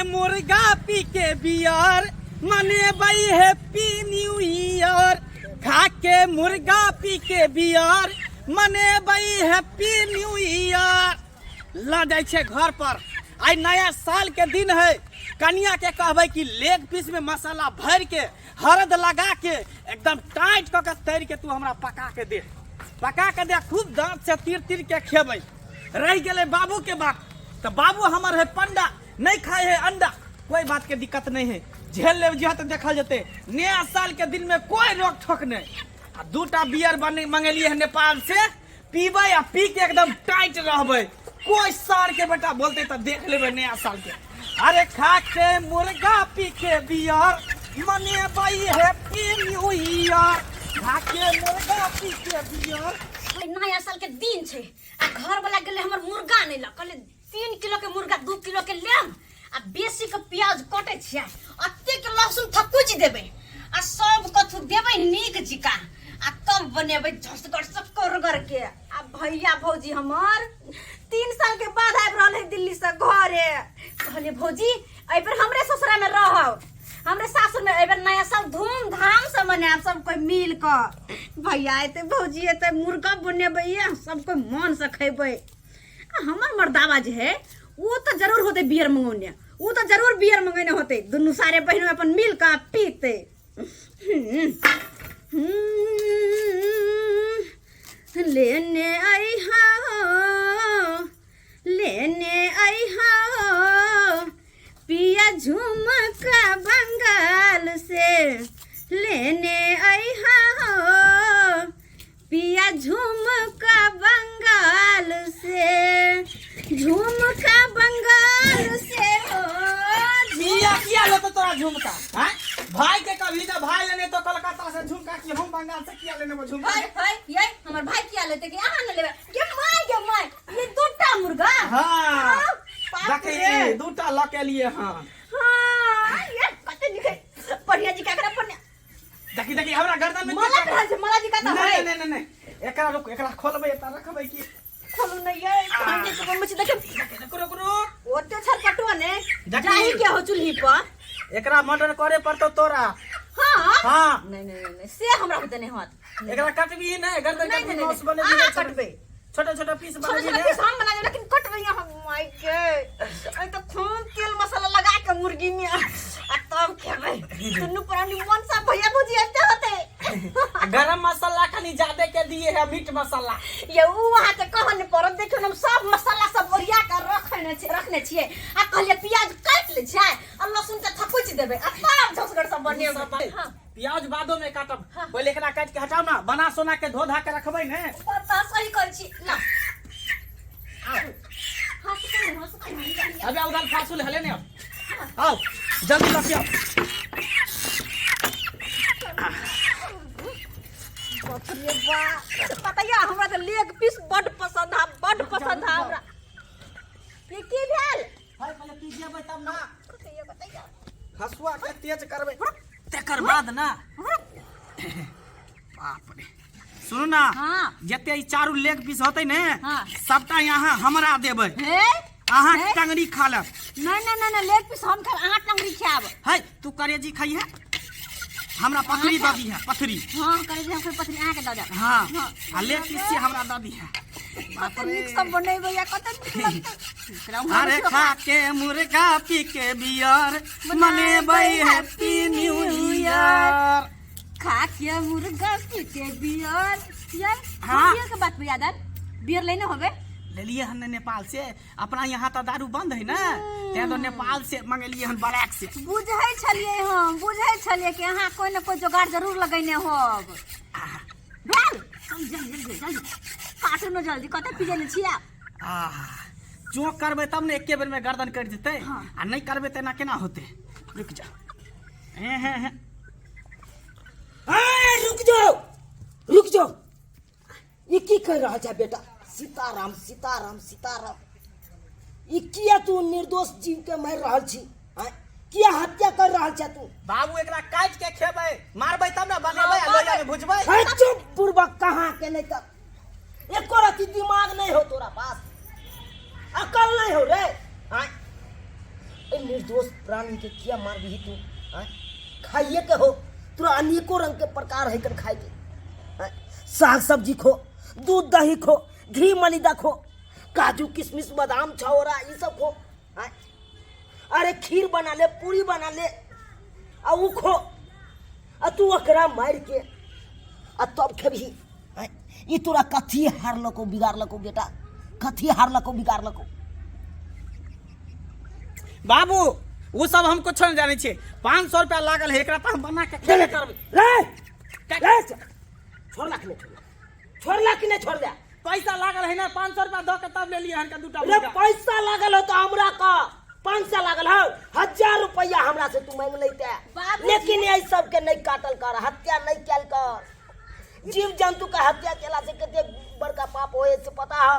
मुर्गा पी के beer मनेबै happy new year. खा के मुर्गा पी के बियर मनेबै हैप्पी न्यू ईयर। ल जाय छे घर पर, आई नया साल के दिन है। कन्या के कहबै कि लेग पीस में मसाला भर के हरद लगा के एकदम टाइट क के तैर के तू हमरा पका के दे, खूब दांत से तीर तीर के खेबै। रह गेले बाबू के बात, तो बाबू हमर है पंडा, नहीं खाए है अंडा। कोई बात के दिक्कत नहीं है, झेल ले तो देखल जते। नया साल के दिन में कोई रोक ठोक नहीं। आ 2टा बियर मंगेलिए है नेपाल से, पीबै आ पी के एकदम टाइट रहबै। कोई सार के बेटा बोलते तो देख लेबै नया साल के। अरे खा के मुर्गा पी के बियर मनेबै हैप्पी न्यू ईयर। खा के मुर्गा पी के बियर। नया साल के दिन छे आ घर वाला गेले हमर मुर्गा नहीं ला, कहले 3 किलो के मुर्गा 2 किलो के लेम आ बेसी के प्याज कटे छिया, अत्ते के लहसुन थकुच देबे आ सब कथु देबे नीक जिका आ तब बनेबे झसकर चक्कर करके। आ भैया भौजी हमर 3 साल के बाद आब रहल है दिल्ली से घरे। कहले भौजी एबर हमरे ससुरा में रहब, हमरे सासुर में एबर नया साल धूमधाम से मनाब, सब कोई मिल कर। भैया एते भौजी एते मुर्गा बनेबै, सब कोई मन से खेबै। हमर मर्दावा जे है वो तो जरूर होते बियर मंगौने, वो तो जरूर बियर मंगैने होते। दुनू सारे बहनों अपन मिल कर पीते। लेने आई हो, लेने आई हो पिया झुमका बंगाल से। लेने आई हो पिया झुमका बंगाल से, झुमका बंगाल से हो। किया लेते तोरा झुमका? हैं? भाई के कभी ना भाई लेने तो कलकत्ता से झुमका कि हम बंगाल से किया लेने वो झुमका? भाई ये हमर भाई किया लेते कि अहां न लेबे? के माय ये 2टा मुर्गा। हां देखे 2टा ल के लिए। हां हां ये कते दिखे बढ़िया जी काकरा पन्ने देखी हमरा गर्दन में मला जी का त है। नहीं एकरा रुक, एकरा खोलबै त रखबै कि खोलू नहीं ये खाने को मछ देखे करो ओते छटपटवा ने जाही के हो चुल्ही पर। एकरा मर्डर करे पड़तो तोरा। हां नहीं से हमरा होते नहीं होत। एकरा कटबी नहीं, गर्दन कटबी, नोस बने हां कटबे, छोटे पीस बने छोटे पीस हम बना दे, लेकिन कटबे हम माय के आई तो खूब तेल मसाला लगा के मुर्गी में आ तब खेबै। दुनु प्राणी मन सा भैया भौजी आते होते। गरम मसाला खाली ज्यादा के दिए है, मीट मसाला ये वहां से कहन पर देखो हम सब मसाला सब ओरिया कर रखने छिए। आ कहलिए प्याज काट ले छै आ लहसुन के थकुच देबे आ तब झसगर सब बनेबै। हां प्याज बादो में काटब, पहले एकरा काट के हटाओ ना, बना सोना के धो धा के रखबै ने। पता सही कर छी ला। हां से अबे उधर फासुल हले ने, आओ जल्दी ला पियो। बापरे बा, पता या हमरा तो लेग पीस बड पसंद है हमरा। ये की भेल? भाई पहले पी जेबै तब ना, ये बताइए हसुआ के तेज करबै तेकर बाद ना। बाप रे सुनो ना, जते ई 4 लेग पीस होते ने सबटा यहाँ हमरा देबै। अहाँ टंगरी खा ले। नहीं लेग पीस हम खा, अहाँ टंगरी खाब। है तू करेजी खाई है, हमरा पथरी ददी है, पथरी। हां करेजी हम पथरी अहाँ के द दे। हां आ लेग पीस से हमरा ददी है। बाप रे नीक सब बनेबै या कते नीक लगतै। अरे खा के मुर्गा पी के बियर मनेबै हैप्पी न्यू ईयर। खा के मुर्गा पी के बियर यार। हाँ बियर के बात याद है, बियर लेने होबे ले लिए हन नेपाल से। अपना यहाँ तो दारू बंद है ना, ते तो नेपाल से मंगेलिए हन ब्लैक से। बुझै छलिए कि अहाँ कोई न कोई जुगाड़ जरूर लगैने होब। भेल जल्दी काटू न जल्दी, कते पीजे ने छिया। चोक करबे तब ने एके बेर में गर्दन कट जेतै। आ नहीं करबे त ना केना होते। रुक जा, रुक जाओ, ये की कह रहा है बेटा? सीताराम सीताराम सीताराम। ये किया तू निर्दोष जीव के मार रहल छी? किया हत्या कर रहल छ तू? बाबू एकरा काट के खेबै, मारबै तब ना बनेबै आ लोया में भुजबै। चुप पूर्वक कहां के नहीं तक एको रति दिमाग नहीं हो तोरा पास, अकल नहीं हो रे। ए निर्दोष प्राणी के किया मार भी तू? हाँ? खाइए के हो तोरा अनेकों रंग के प्रकार है कर खाए के। हाँ? साग सब्जी खो, दूध दही खो, घी मलिदा खो, काजू किशमिश बादाम छौरा ये सब खो। हाँ? अरे खीर बना ले, पूरी बना ले, आ ऊ खो, आ तू अकरा मार के आ तब खेबही। हाँ? ये तोरा कथी हार लको बिगाड़ लको बेटा, कथी हार लको बिगाड़ लको? बाबू वो सब हमको छोड़ जाने छे। 500 रुपया लागल है एकरा, तो हम बना के खेबे करबे। छोड़ ला कि नहीं छोड़ ला कि नहीं छोड़ दे? पैसा लागल है ना, 500 रुपया दो के तब ले लिए हन का दूटा अरे मुर्गा। पैसा लागल हो तो हमरा का 500 लागल हो, 1000 रुपया हमरा से तू मांग लेते। बाबूजी। लेकिन ये सब के नहीं काटल कर, हत्या नहीं कैल कर। जीव जंतु का हत्या केला से कते बड़का पाप होए से पता हो?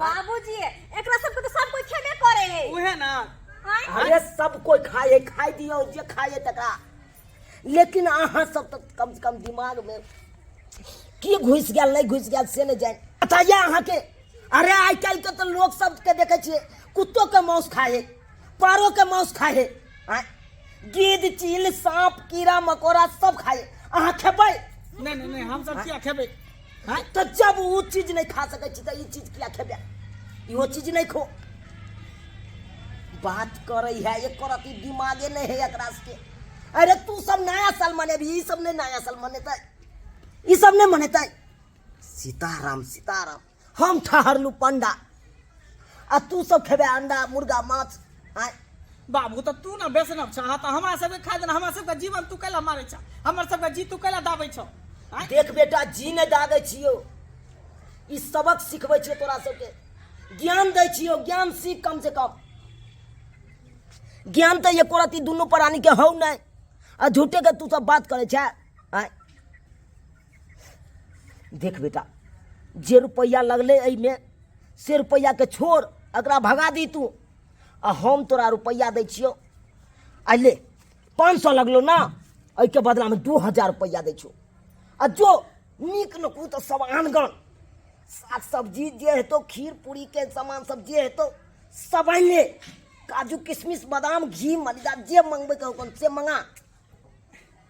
बाबूजी एकरा सबके तो सब कोई खेबे करे है। उहे ना। हाँ? अरे सब कोई खाए, खाई दियो जे खाए तकरा। लेकिन अहाँ सब तो कम से कम दिमाग में की घुस गया नहीं घुस गया से नहीं जाए बताइए अहाँ के। अरे आई काल के तो लोग सब के देखे छे कुत्तों के मांस खाए, पारों के मांस खाए, गिद्ध चील सांप कीड़ा मकोड़ा सब खाए। अहाँ खेबै? नहीं नहीं नहीं, हम सब क्या खेबे? हाँ? तो जब वो चीज नहीं खा सके छी तो ये चीज क्या खेबे? इहो चीज नहीं खो। बात करे है ये करती दिमागे नहीं है एकरा के। अरे तू सब नया साल मने भी, ये सब नहीं नया साल मनेता, ये सब नहीं मनेता। सीताराम सीताराम, हम ठहरलू पंडा आ तू सब खेबे अंडा मुर्गा माछ। बाबू तो तू ना बेसन चाहता हमरा सब खा देना, हमरा सब का जीवन तू कैला मारे छ, हमर सब का जी तू कैला दाबै छ? देख बेटा जी नहीं दागे छियो, ई सबक सिखबै छियो तोरा सबके, ज्ञान दै छियो, ज्ञान सीख कम से कम। ज्ञान तो ये कोरती दोनों प्राणी के हो नहीं, आ झूठे के तू सब बात करे छे। देख बेटा जे रुपया लगले एहि में से रुपया के छोड़, अकरा भगा दी तू, आ हम तोरा रुपया दै छियो। आ ले 500 लगलो ना, एहि के बदला में 2000 रुपया दै छियो। आ जो नीक नकू तो सब आनगन साग सब्जी जे हेतो, खीर पूरी के सामान सब जे हेतो सब आनि ले, काजू किशमिश बादाम घी मलिदा जे मंगबे के से मंगा,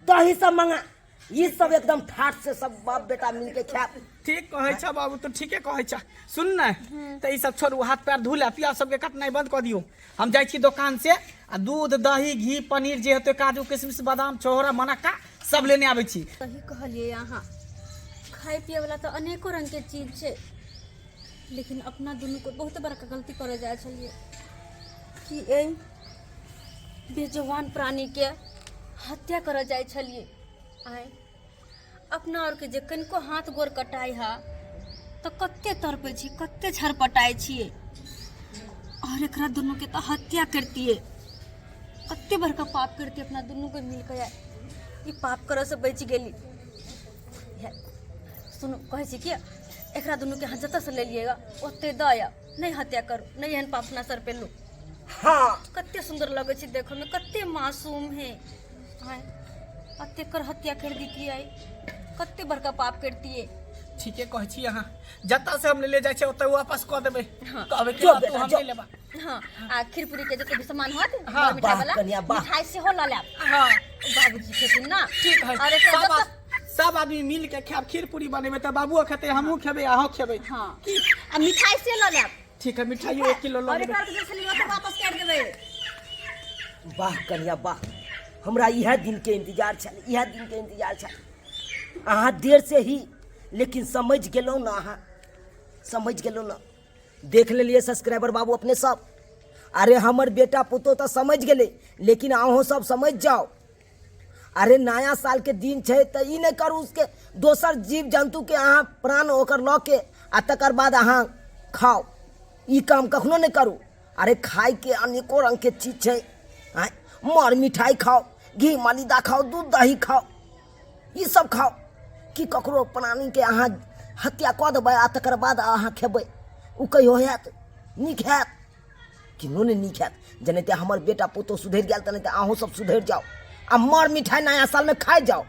दही सब मंगा, ये सब एकदम ठाट से सब बाप बेटा मिल के खाए। ठीक कहे छ बाबू, तू ठीके कहे छ। सुन न त ई सब छोड़ू, हाथ पैर धो ले, प्याज सबके कटनाइ बंद कर दियो। हम जाइ छी दुकान से आ दूध दही घी पनीर जे हेतै काजू किशमिश बादाम छोहरा मनक्का सब लेने आबै छी। सही कहलिए यहाँ खाए पिए वाला तो अनेकों रंग के चीज छे, लेकिन अपना दुनू को बहुत बड़का गलती करे जाए छलिए कि ए बेजवान प्राणी के हत्या करे जाए छलिए। आए अपना और के जे कनको हाथ गोर कटाई हा तो कत्ते तड़पे छी, कत्ते छरपटाई छिए, और एकरा दुनू के तो हत्या करतिए। कत्ते बड़का पाप करती अपना दुनू को मिल के। ये पाप करे से बच गेली। सुनो कहे छी कि एकरा दुनू के हाथ जत से ले लिएगा ओते दया, नहीं हत्या करू, नहीं एहन पाप ना सर पे लो। हाँ कत्ते सुंदर लगे छी देखो में, कत्ते मासूम है। हाय कत्ते कर हत्या कर दी थी, आई कत्ते बड़का पाप करती है। ठीके कहै छी अहाँ, जत्ता से हम ले जाय छै ओतै वापस क देबै। हाँ। कहबै कि जो तू बेटा, हम जो। ले लेबा। हाँ आ खीर पूरी के जते भी सामान होत, हाँ, मिठाई वाह, वाला कन्या, वाह। मिठाई से हो ल लेब। हां बाबूजी खेथिन ना, ठीक है। और एकरा सब जत सब आदमी मिल के खाब, खीर पूरी बनेबै त बाबूओ खेतै, हमहूँ खेबै, अहूँ खेबै। हाँ आ मिठाई से ल लेब। ठीक है, मिठाइयो 1 किलो और ल लेबै। एकरा के जैसे लियो तो वापस कर देबै। वाह कन्या वाह, हमरा यह दिन के इंतजार छल, यह दिन के इंतजार छल। अहाँ देर से ही लेकिन समझ गेलौ ना, अहाँ समझ गेलौ ना। देख लेलिए सब्सक्राइबर बाबू अपने सब। अरे हमर बेटा पुतो तो समझ गेले, लेकिन अहों सब समझ जाओ। अरे नया साल के दिन छे तो ई नहीं करू उसके दोसर जीव जंतु के अहाँ प्राण होकर लऽ के आ तकर बाद अहाँ खाओ, ई काम कखनो नहीं करू। अरे खाए के अनेको रंग के चीज छे, मर मिठाई खाओ, घी मलिदा खाओ, दूध दही खाओ, ये सब खाओ कि ककरो प्राणी के अहाँ हत्या कऽ देबै आ तकर बाद अहाँ खेबै, ओ कहियो हैत नीक हैत? किनो नहि नीक हैत। जेनाहिते हमर बेटा पुतहु सुधरि गेल तेनाहिते अहूँ सब सुधरि जाओ आ मर मिठाई नया साल में खाए जाओ।